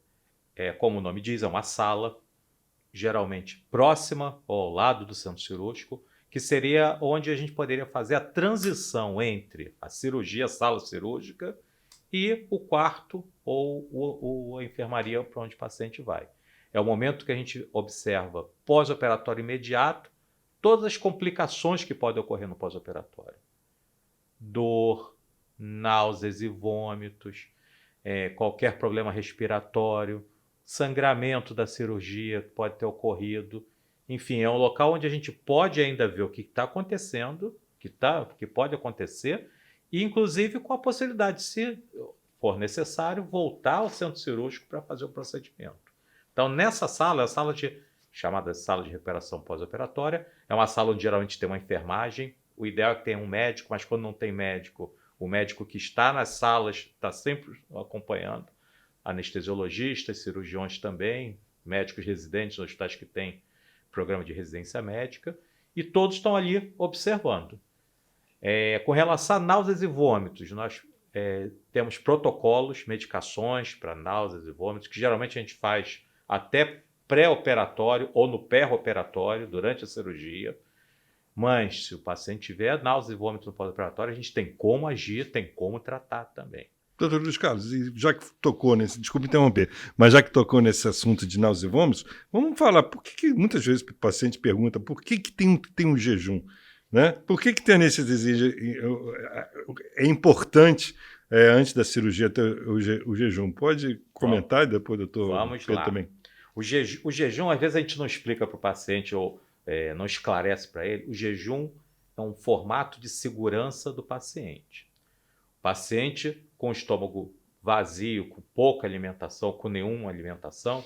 C: como o nome diz, é uma sala geralmente próxima ou ao lado do centro cirúrgico, que seria onde a gente poderia fazer a transição entre a cirurgia, a sala cirúrgica, e o quarto ou a enfermaria para onde o paciente vai. É o momento que a gente observa pós-operatório imediato, todas as complicações que podem ocorrer no pós-operatório. Dor, náuseas e vômitos, qualquer problema respiratório, sangramento da cirurgia pode ter ocorrido. Enfim, é um local onde a gente pode ainda ver o que está acontecendo, que pode acontecer, e inclusive com a possibilidade, se for necessário, voltar ao centro cirúrgico para fazer o procedimento. Então, nessa sala, chamada sala de recuperação pós-operatória, é uma sala onde geralmente tem uma enfermagem. O ideal é que tenha um médico, mas quando não tem médico, o médico que está nas salas está sempre acompanhando. Anestesiologistas, cirurgiões também, médicos residentes nos hospitais que têm programa de residência médica, e todos estão ali observando. Com relação a náuseas e vômitos, nós temos protocolos, medicações para náuseas e vômitos, que geralmente a gente faz até pré-operatório ou no pós-operatório, durante a cirurgia. Mas, se o paciente tiver náuseas e vômitos no pós-operatório, a gente tem como agir, tem como tratar também.
A: Doutor Luiz Carlos, já que tocou desculpe interromper, mas já que tocou nesse assunto de náuseas e vômitos, vamos falar, por que muitas vezes o paciente pergunta por que tem um jejum? Né? Por que tem esse desejo? É importante, antes da cirurgia, ter o jejum. Pode comentar e depois, doutor
C: Vamos
A: Pedro
C: lá.
A: também.
C: O jejum, às vezes a gente não explica para o paciente ou não esclarece para ele. O jejum é um formato de segurança do paciente. O paciente com o estômago vazio, com pouca alimentação, com nenhuma alimentação,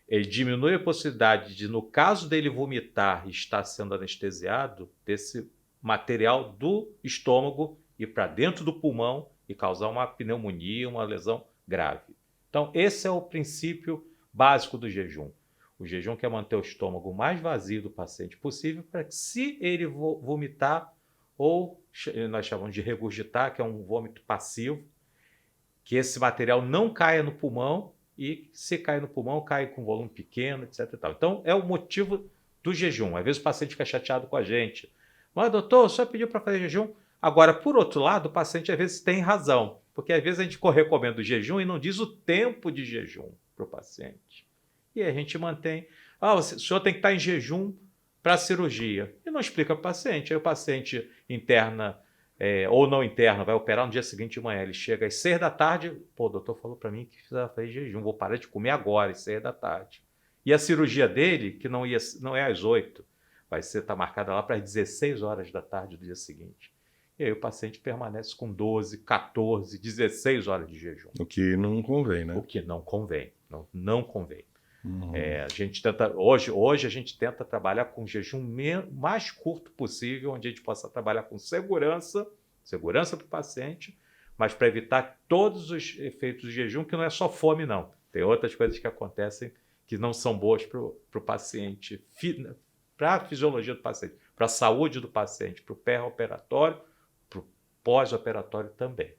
C: ele diminui a possibilidade de, no caso dele vomitar e estar sendo anestesiado, desse material do estômago ir para dentro do pulmão e causar uma pneumonia, uma lesão grave. Então, esse é o princípio básico do jejum. O jejum quer manter o estômago mais vazio do paciente possível para que, se ele vomitar, ou nós chamamos de regurgitar, que é um vômito passivo, que esse material não caia no pulmão, e se cair no pulmão, cai com volume pequeno, etc. Então, é o motivo do jejum. Às vezes o paciente fica chateado com a gente. Mas, doutor, o senhor pediu para fazer jejum? Agora, por outro lado, o paciente às vezes tem razão, porque às vezes a gente recomenda o jejum e não diz o tempo de jejum para o paciente. E a gente mantém, o senhor tem que estar em jejum para a cirurgia. E não explica para o paciente. Aí o paciente interna ou não interna, vai operar no dia seguinte de manhã. Ele chega às 6 da tarde, o doutor falou para mim que precisava fazer jejum, vou parar de comer agora, às 6 da tarde. E a cirurgia dele, que não é às 8, vai estar marcada lá para as 16 horas da tarde do dia seguinte. E aí o paciente permanece com 12, 14, 16 horas de jejum.
A: O que não convém, né?
C: O que não convém. Não convém. A gente tenta, hoje a gente tenta trabalhar com jejum mais curto possível, onde a gente possa trabalhar com segurança para o paciente, mas para evitar todos os efeitos do jejum, que não é só fome, não. Tem outras coisas que acontecem que não são boas para o paciente, para a fisiologia do paciente, para a saúde do paciente, para o pré-operatório, para o pós-operatório também.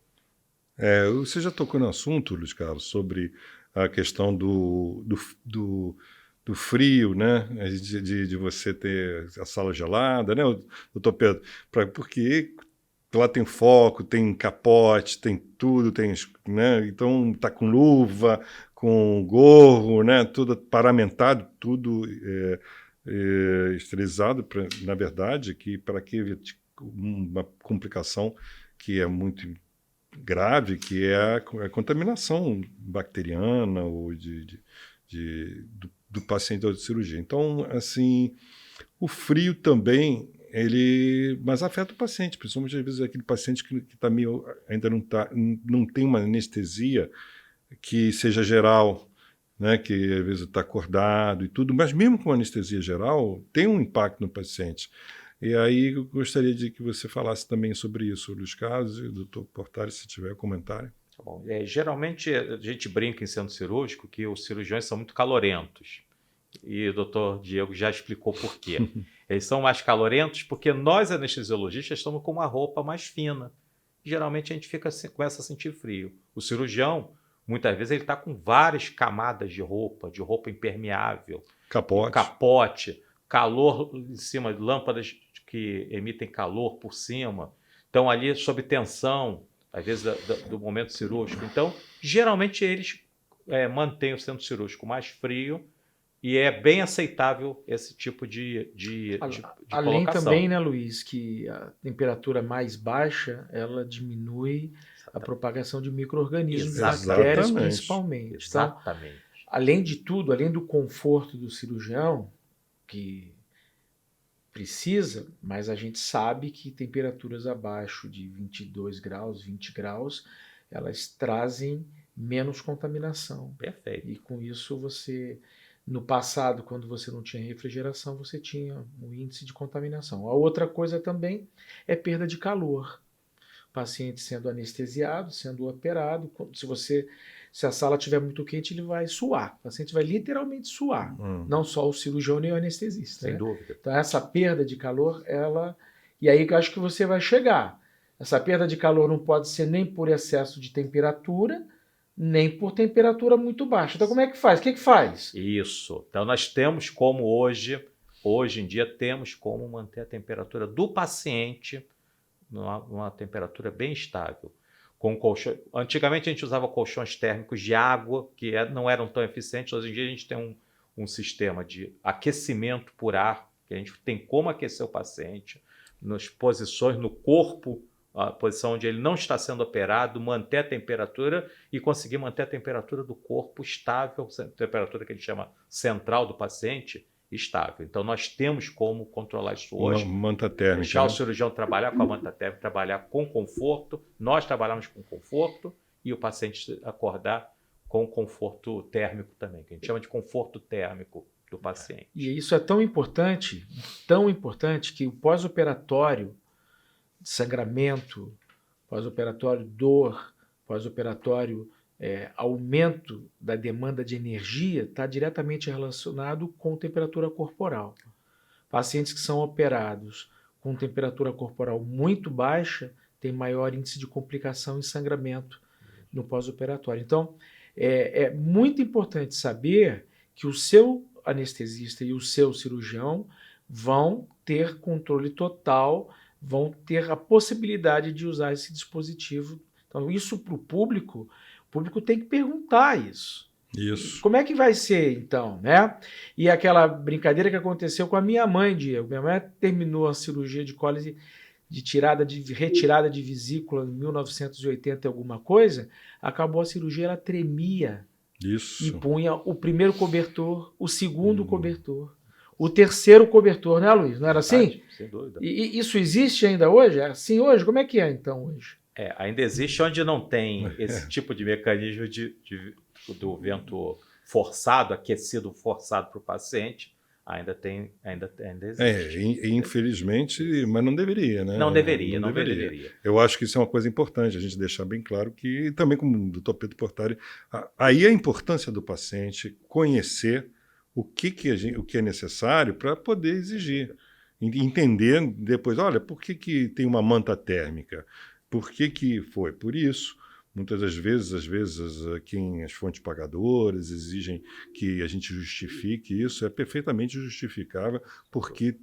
A: Você já tocou no assunto, Luiz Carlos, sobre a questão do frio, né? De você ter a sala gelada, né, doutor Pedro? Porque lá tem foco, tem capote, tem tudo, tem, né? Então tá com luva, com gorro, né? Tudo paramentado, tudo esterilizado, na verdade, que para que uma complicação que é muito grave, que é a contaminação bacteriana ou do paciente da cirurgia. Então, assim, o frio também, mas afeta o paciente, principalmente às vezes aquele paciente que tá meio, ainda não tem uma anestesia que seja geral, né, que às vezes está acordado e tudo, mas mesmo com anestesia geral, tem um impacto no paciente. E aí eu gostaria de que você falasse também sobre isso, Luiz Carlos e o doutor Portari, se tiver comentário.
C: Bom, geralmente a gente brinca em centro cirúrgico que os cirurgiões são muito calorentos. E o doutor Diego já explicou por quê. Eles são mais calorentos porque nós, anestesiologistas, estamos com uma roupa mais fina. Geralmente a gente começa a sentir frio. O cirurgião, muitas vezes, ele está com várias camadas de roupa impermeável, capote, calor em cima, lâmpadas que emitem calor por cima. Estão ali sob tensão, às vezes do momento cirúrgico. Então, geralmente eles mantêm o centro cirúrgico mais frio e é bem aceitável esse tipo de
B: além
C: colocação.
B: Também, né, Luiz, que a temperatura mais baixa, ela diminui a propagação de micro-organismos, bactérias principalmente.
C: Exatamente.
B: Então, além de tudo, além do conforto do cirurgião, que precisa, mas a gente sabe que temperaturas abaixo de 22 graus, 20 graus, elas trazem menos contaminação.
C: Perfeito.
B: E com isso você, no passado, quando você não tinha refrigeração, você tinha um índice de contaminação. A outra coisa também é perda de calor. O paciente sendo anestesiado, sendo operado, se a sala estiver muito quente, ele vai suar. O paciente vai literalmente suar. Não só o cirurgião nem o anestesista.
C: Sem dúvida.
B: Então, essa perda de calor, e aí eu acho que você vai chegar. Essa perda de calor não pode ser nem por excesso de temperatura, nem por temperatura muito baixa. Então, como é que faz? O que faz?
C: Isso. Então, nós temos como hoje em dia, temos como manter a temperatura do paciente numa temperatura bem estável. Com colchão. Antigamente a gente usava colchões térmicos de água, que não eram tão eficientes. Hoje em dia a gente tem um sistema de aquecimento por ar, que a gente tem como aquecer o paciente, nas posições no corpo, a posição onde ele não está sendo operado, manter a temperatura e conseguir manter a temperatura do corpo estável, a temperatura que a gente chama central do paciente, estável. Então, nós temos como controlar isso hoje.
A: Manta térmica.
C: Deixar o cirurgião trabalhar com a manta térmica, trabalhar com conforto. Nós trabalhamos com conforto e o paciente acordar com conforto térmico também, que a gente chama de conforto térmico do paciente.
B: E isso é tão importante que o pós-operatório, sangramento, pós-operatório dor, pós-operatório aumento da demanda de energia está diretamente relacionado com temperatura corporal. Pacientes que são operados com temperatura corporal muito baixa têm maior índice de complicação e sangramento no pós-operatório. Então, é muito importante saber que o seu anestesista e o seu cirurgião vão ter controle total, vão ter a possibilidade de usar esse dispositivo. Então, isso para o público tem que perguntar isso.
A: Isso.
B: Como é que vai ser, então, né? E aquela brincadeira que aconteceu com a minha mãe, Diego. Minha mãe terminou a cirurgia de cólise de retirada de vesícula em 1980 alguma coisa, acabou a cirurgia, ela tremia.
A: Isso.
B: E punha o primeiro cobertor, o segundo cobertor, o terceiro cobertor, né, Luiz? Não era assim?
C: Sem dúvida.
B: E isso existe ainda hoje? É assim hoje? Como é que é, então, hoje?
C: Ainda existe onde não tem esse tipo de mecanismo do vento forçado, aquecido forçado para o paciente, ainda existe.
A: Infelizmente, mas não deveria, né?
C: Não deveria.
A: Eu acho que isso é uma coisa importante, a gente deixar bem claro que, também como o doutor Pedro Portari, aí a importância do paciente conhecer o que é necessário para poder exigir. Entender depois, olha, por que tem uma manta térmica? Por que foi? Por isso. Muitas das vezes, as fontes pagadoras exigem que a gente justifique isso, é perfeitamente justificável, porque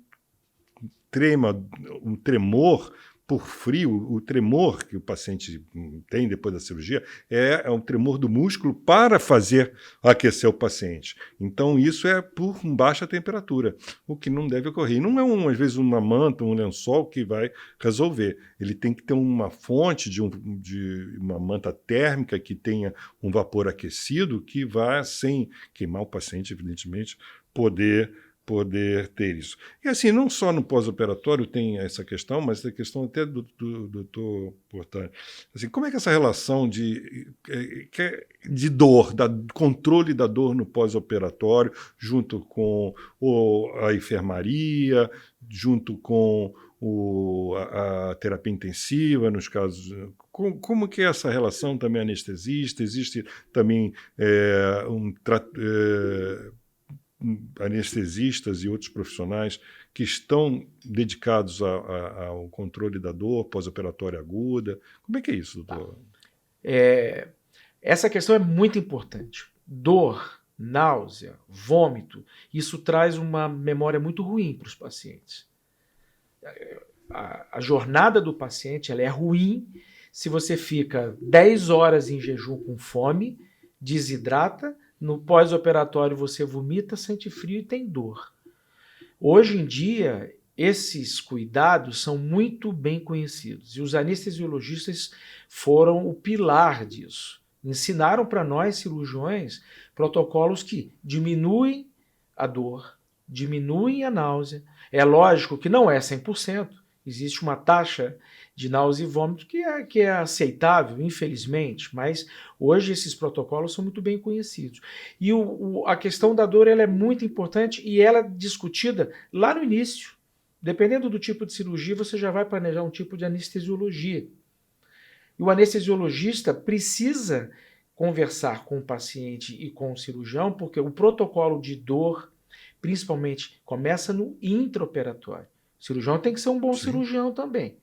A: um tremor por frio, o tremor que o paciente tem depois da cirurgia é um tremor do músculo para fazer aquecer o paciente. Então, isso é por baixa temperatura, o que não deve ocorrer. E não é, às vezes, uma manta, um lençol que vai resolver. Ele tem que ter uma fonte de uma manta térmica que tenha um vapor aquecido que vá, sem queimar o paciente, evidentemente, poder ter isso. E assim, não só no pós-operatório tem essa questão, mas a questão até do doutor Portani. Assim, como é que essa relação de dor, controle da dor no pós-operatório, junto com a enfermaria, junto com a terapia intensiva, nos casos... Como que é essa relação também anestesista? Existe também anestesistas e outros profissionais que estão dedicados ao controle da dor pós-operatória aguda. Como é que é isso, doutor?
B: Essa questão é muito importante. Dor, náusea, vômito, isso traz uma memória muito ruim para os pacientes. A jornada do paciente ela é ruim se você fica 10 horas em jejum com fome, desidrata, no pós-operatório você vomita, sente frio e tem dor. Hoje em dia, esses cuidados são muito bem conhecidos e os anestesiologistas foram o pilar disso. Ensinaram para nós, cirurgiões, protocolos que diminuem a dor, diminuem a náusea. É lógico que não é 100%. Existe uma taxa de náusea e vômito que é aceitável, infelizmente, mas hoje esses protocolos são muito bem conhecidos. E a questão da dor ela é muito importante e ela é discutida lá no início. Dependendo do tipo de cirurgia, você já vai planejar um tipo de anestesiologia. E o anestesiologista precisa conversar com o paciente e com o cirurgião, porque o protocolo de dor, principalmente, começa no intraoperatório. O cirurgião tem que ser um bom cirurgião também.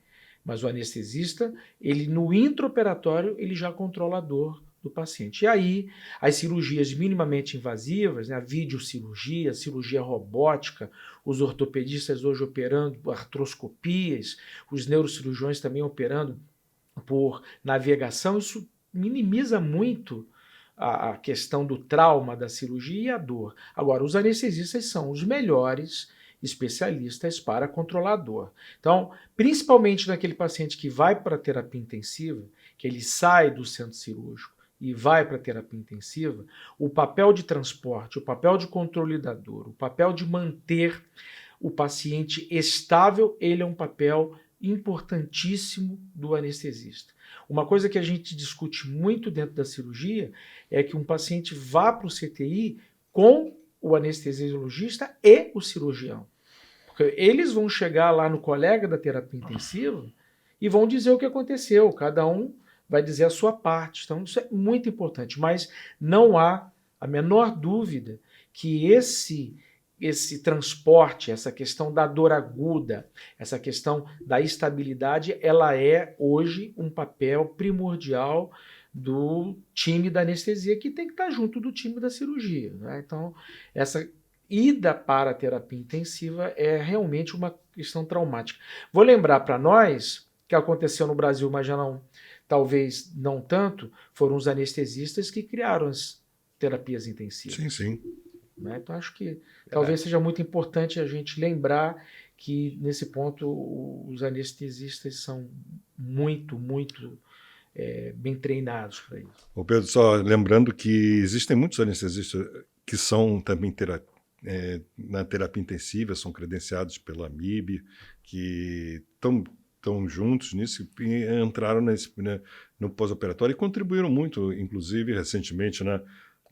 B: Mas o anestesista, ele no intraoperatório, ele já controla a dor do paciente. E aí, as cirurgias minimamente invasivas, né, a videocirurgia, a cirurgia robótica, os ortopedistas hoje operando artroscopias, os neurocirurgiões também operando por navegação, isso minimiza muito a questão do trauma da cirurgia e a dor. Agora, os anestesistas são os melhores especialistas para controlar a dor. Então, principalmente naquele paciente que vai para a terapia intensiva, que ele sai do centro cirúrgico e vai para a terapia intensiva, o papel de transporte, o papel de controle da dor, o papel de manter o paciente estável, ele é um papel importantíssimo do anestesista. Uma coisa que a gente discute muito dentro da cirurgia é que um paciente vá para o CTI com o anestesiologista e o cirurgião. Porque eles vão chegar lá no colega da terapia intensiva e vão dizer o que aconteceu. Cada um vai dizer a sua parte. Então, isso é muito importante. Mas não há a menor dúvida que esse transporte, essa questão da dor aguda, essa questão da estabilidade, ela é hoje um papel primordial do time da anestesia, que tem que estar junto do time da cirurgia, né? Então, essa ida para a terapia intensiva é realmente uma questão traumática. Vou lembrar para nós, que aconteceu no Brasil, mas já não, talvez não tanto, foram os anestesistas que criaram as terapias intensivas.
A: Sim, sim.
B: Né? Então, acho que talvez seja muito importante a gente lembrar que, nesse ponto, os anestesistas são muito bem treinados para isso.
A: Ô Pedro, só lembrando que existem muitos anestesistas que são também na terapia intensiva, são credenciados pela MIB, que estão juntos nisso e entraram no pós-operatório e contribuíram muito, inclusive, recentemente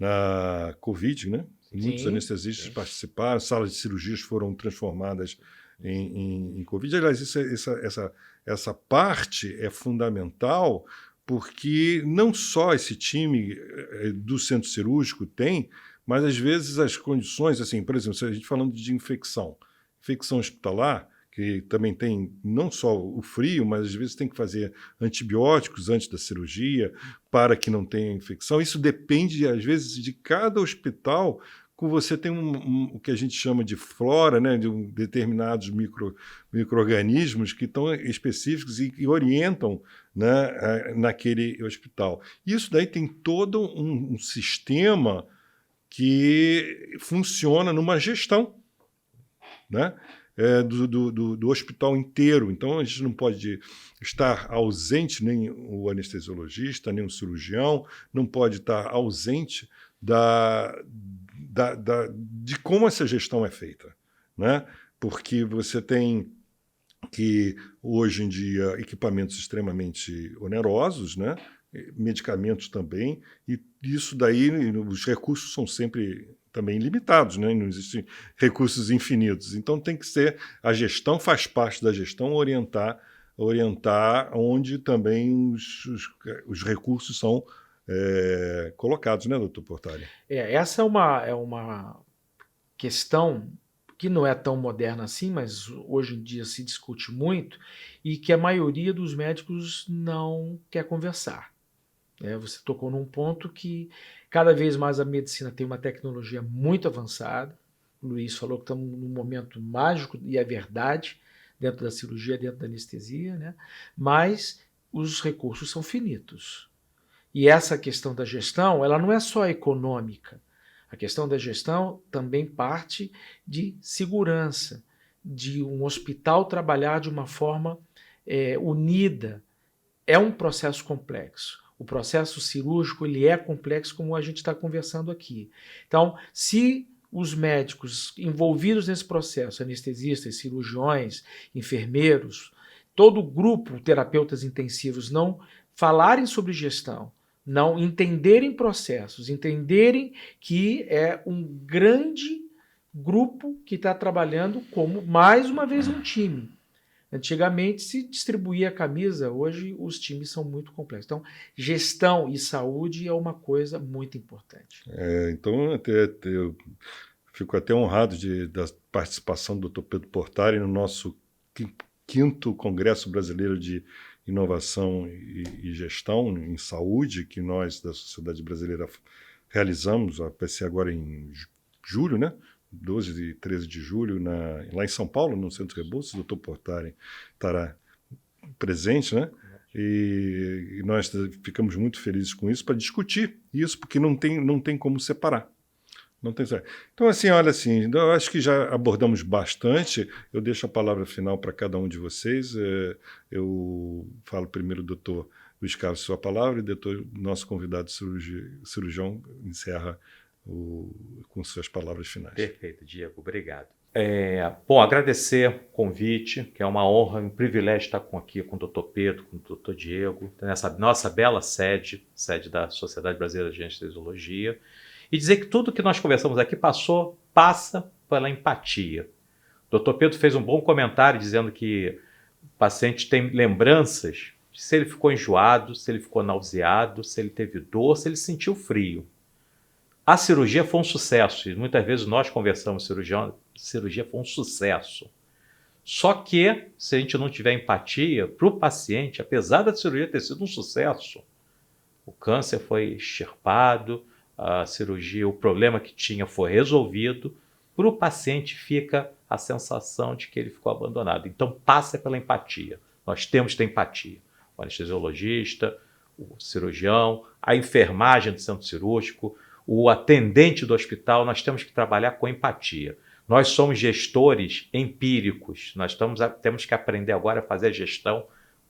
A: na Covid, né? Muitos anestesistas participaram, salas de cirurgias foram transformadas em Covid. Aliás, essa parte é fundamental porque não só esse time do centro cirúrgico tem, mas às vezes as condições, assim, por exemplo, se a gente falando de infecção hospitalar, que também tem não só o frio, mas às vezes tem que fazer antibióticos antes da cirurgia para que não tenha infecção. Isso depende, às vezes, de cada hospital você tem o que a gente chama de flora, né, de determinados micro-organismos que estão específicos e orientam, né, naquele hospital. Isso daí tem todo um sistema que funciona numa gestão, né, do hospital inteiro. Então, a gente não pode estar ausente, nem o anestesiologista, nem o cirurgião, não pode estar ausente de como essa gestão é feita, né? Porque você tem que, hoje em dia, equipamentos extremamente onerosos, né? Medicamentos também, e isso daí, os recursos são sempre também limitados, né? Não existem recursos infinitos. Então tem que ser, a gestão faz parte da gestão, orientar onde também os recursos são colocados, né, doutor Portari?
B: Essa é uma questão que não é tão moderna assim, mas hoje em dia se discute muito e que a maioria dos médicos não quer conversar. Você tocou num ponto que cada vez mais a medicina tem uma tecnologia muito avançada. O Luiz falou que estamos num momento mágico, e é verdade, dentro da cirurgia, dentro da anestesia, né? Mas os recursos são finitos. E essa questão da gestão, ela não é só econômica. A questão da gestão também parte de segurança, de um hospital trabalhar de uma forma unida. É um processo complexo. O processo cirúrgico ele é complexo, como a gente está conversando aqui. Então, se os médicos envolvidos nesse processo, anestesistas, cirurgiões, enfermeiros, todo o grupo, terapeutas intensivos, não falarem sobre gestão, não entenderem processos, entenderem que é um grande grupo que está trabalhando como, mais uma vez, um time. Antigamente se distribuía a camisa, hoje os times são muito complexos. Então, gestão e saúde é uma coisa muito importante.
A: Então, eu fico até honrado da participação do Dr. Pedro Portari no nosso 5º Congresso Brasileiro de Inovação e Gestão em Saúde, que nós, da Sociedade Brasileira, realizamos, vai ser agora em julho, né? 12 e 13 de julho, lá em São Paulo, no Centro Rebouças. O Dr. Portari estará presente, né? E nós ficamos muito felizes com isso, para discutir isso, porque não tem como separar. Não tem certo. Então, assim, olha, assim, eu acho que já abordamos bastante. Eu deixo a palavra final para cada um de vocês. Eu falo primeiro, doutor Luiz Carlos, sua palavra, e depois nosso convidado cirurgião encerra com suas palavras finais.
C: Perfeito, Diego, obrigado. Bom, agradecer o convite, que é uma honra, um privilégio estar aqui com o doutor Pedro, com o doutor Diego, nessa nossa bela sede da Sociedade Brasileira de Anestesiologia, e dizer que tudo que nós conversamos aqui passa pela empatia. O doutor Pedro fez um bom comentário dizendo que o paciente tem lembranças de se ele ficou enjoado, se ele ficou nauseado, se ele teve dor, se ele sentiu frio. A cirurgia foi um sucesso, e muitas vezes nós conversamos, cirurgia foi um sucesso. Só que, se a gente não tiver empatia para o paciente, apesar da cirurgia ter sido um sucesso, o câncer foi extirpado, a cirurgia, o problema que tinha foi resolvido, para o paciente fica a sensação de que ele ficou abandonado. Então, passa pela empatia. Nós temos que ter empatia. O anestesiologista, o cirurgião, a enfermagem do centro cirúrgico, o atendente do hospital, nós temos que trabalhar com empatia. Nós somos gestores empíricos, nós temos que aprender agora a fazer a gestão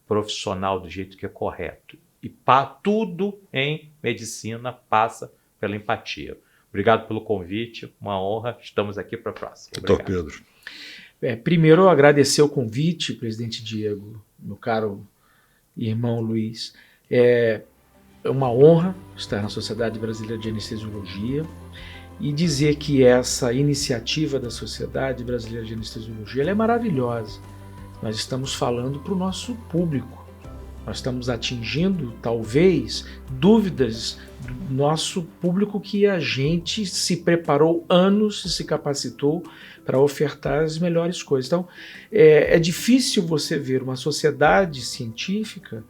C: profissional do jeito que é correto. E tudo em medicina passa pela empatia. Obrigado pelo convite, uma honra, estamos aqui para a próxima.
A: Doutor Pedro.
B: Primeiro, agradecer o convite, presidente Diego, meu caro irmão Luiz. É uma honra estar na Sociedade Brasileira de Anestesiologia e dizer que essa iniciativa da Sociedade Brasileira de Anestesiologia ela é maravilhosa. Nós estamos falando para o nosso público. Nós estamos atingindo, talvez, dúvidas do nosso público que a gente se preparou anos e se capacitou para ofertar as melhores coisas. Então, é difícil você ver uma sociedade científica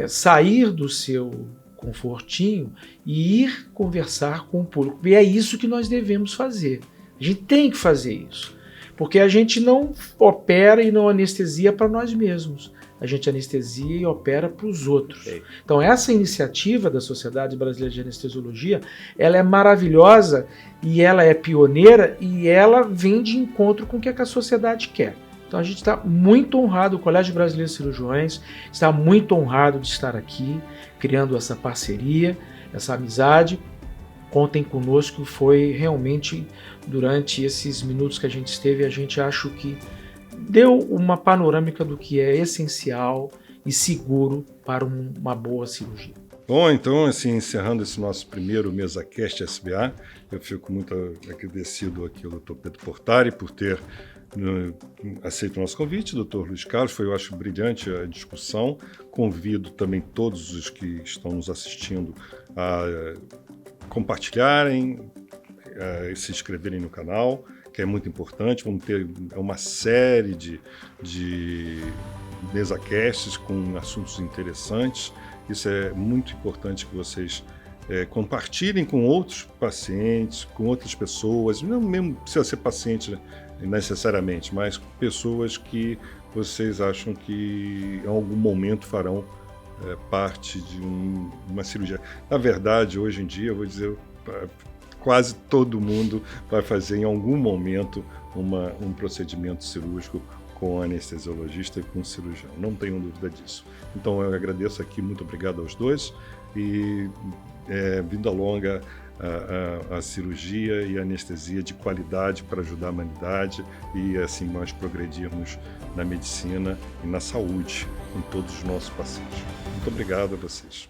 B: sair do seu confortinho e ir conversar com o público. E é isso que nós devemos fazer. A gente tem que fazer isso. Porque a gente não opera e não anestesia para nós mesmos. A gente anestesia e opera para os outros. Então essa iniciativa da Sociedade Brasileira de Anestesiologia, ela é maravilhosa e ela é pioneira e ela vem de encontro com o que a sociedade quer. Então a gente está muito honrado, o Colégio Brasileiro de Cirurgiões está muito honrado de estar aqui, criando essa parceria, essa amizade. Contem conosco, foi realmente, durante esses minutos que a gente esteve, a gente acho que deu uma panorâmica do que é essencial e seguro para uma boa cirurgia.
A: Bom, então, assim, encerrando esse nosso primeiro MesaCast SBA, eu fico muito agradecido aqui ao Dr. Pedro Portari por ter aceito o nosso convite, Dr. Luiz Carlos, eu acho brilhante a discussão. Convido também todos os que estão nos assistindo a compartilharem, a se inscreverem no canal, que é muito importante. Vamos ter uma série de mesacasts com assuntos interessantes. Isso é muito importante que vocês compartilhem com outros pacientes, com outras pessoas, não mesmo precisa ser paciente, né, necessariamente, mas pessoas que vocês acham que em algum momento farão parte de uma cirurgia. Na verdade, hoje em dia, eu vou dizer, quase todo mundo vai fazer em algum momento um procedimento cirúrgico com anestesiologista e com cirurgião, não tenho dúvida disso. Então eu agradeço aqui, muito obrigado aos dois e vida longa a cirurgia e a anestesia de qualidade para ajudar a humanidade e assim nós progredirmos na medicina e na saúde com todos os nossos pacientes. Muito obrigado a vocês.